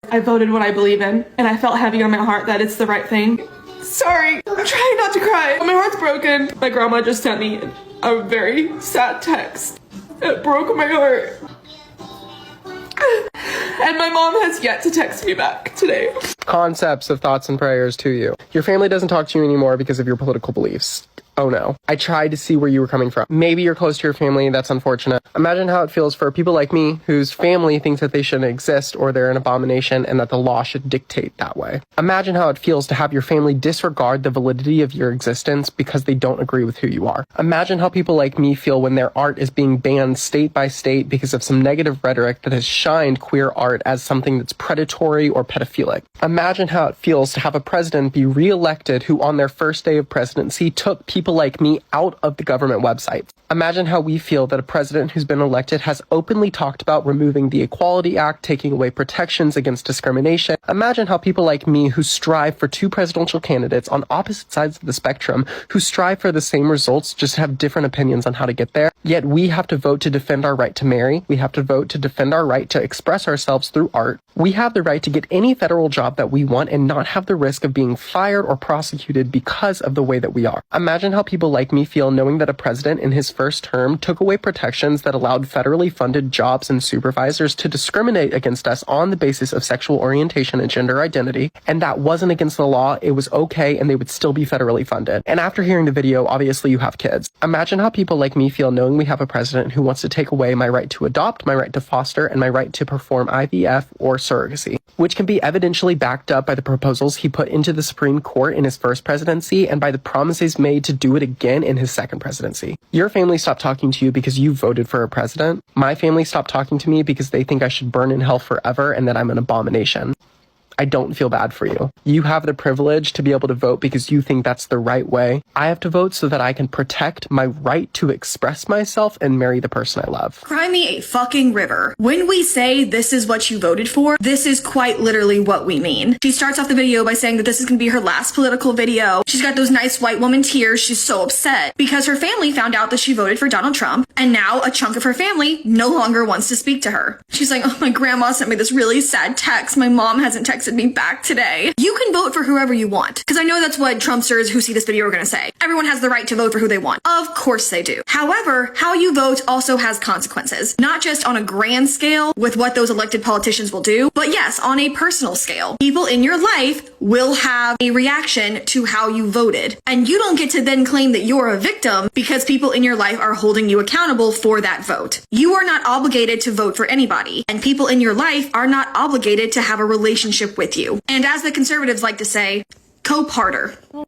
I voted what I believe in, and I felt heavy on my heart that it's the right thing. Sorry, I'm trying not to cry. My heart's broken. My grandma just sent me a very sad text. It broke my heart. And my mom has yet to text me back today. Concepts of thoughts and prayers to you. Your family doesn't talk to you anymore because of your political beliefs. Oh no. I tried to see where you were coming from. Maybe you're close to your family, that's unfortunate. Imagine how it feels for people like me whose family thinks that they shouldn't exist or they're an abomination and that the law should dictate that way. Imagine how it feels to have your family disregard the validity of your existence because they don't agree with who you are. Imagine how people like me feel when their art is being banned state by state because of some negative rhetoric that has shined queer art as something that's predatory or pedophilic. Imagine how it feels to have a president be re-elected who on their first day of presidency took people like me out of the government websites. Imagine how we feel that a president who's been elected has openly talked about removing the Equality Act, taking away protections against discrimination. Imagine how people like me who strive for two presidential candidates on opposite sides of the spectrum, who strive for the same results, just have different opinions on how to get there. Yet we have to vote to defend our right to marry. We have to vote to defend our right to express ourselves through art. We have the right to get any federal job that we want and not have the risk of being fired or prosecuted because of the way that we are. Imagine how people like me feel knowing that a president in his first term took away protections that allowed federally funded jobs and supervisors to discriminate against us on the basis of sexual orientation and gender identity, and that wasn't against the law, it was okay, and they would still be federally funded. And after hearing the video, obviously you have kids. Imagine how people like me feel knowing we have a president who wants to take away my right to adopt, my right to foster, and my right to perform IVF or surrogacy, which can be evidentially backed up by the proposals he put into the Supreme Court in his first presidency and by the promises made to do it again in his second presidency. Your family stopped talking to you because you voted for a president. My family stopped talking to me because they think I should burn in hell forever and that I'm an abomination. I don't feel bad for you. You have the privilege to be able to vote because you think that's the right way. I have to vote so that I can protect my right to express myself and marry the person I love. Cry me a fucking river. When we say this is what you voted for, this is quite literally what we mean. She starts off the video by saying that this is gonna be her last political video. She's got those nice white woman tears. She's so upset because her family found out that she voted for Donald Trump, and now a chunk of her family no longer wants to speak to her. She's like, oh, my grandma sent me this really sad text. My mom hasn't texted me back today. You can vote for whoever you want, because I know that's what Trumpsters who see this video are going to say. Everyone has the right to vote for who they want. Of course they do. However, how you vote also has consequences, not just on a grand scale with what those elected politicians will do, but yes, on a personal scale. People in your life will have a reaction to how you voted, and you don't get to then claim that you're a victim because people in your life are holding you accountable for that vote. You are not obligated to vote for anybody, and people in your life are not obligated to have a relationship with you. And as the conservatives like to say, cope harder.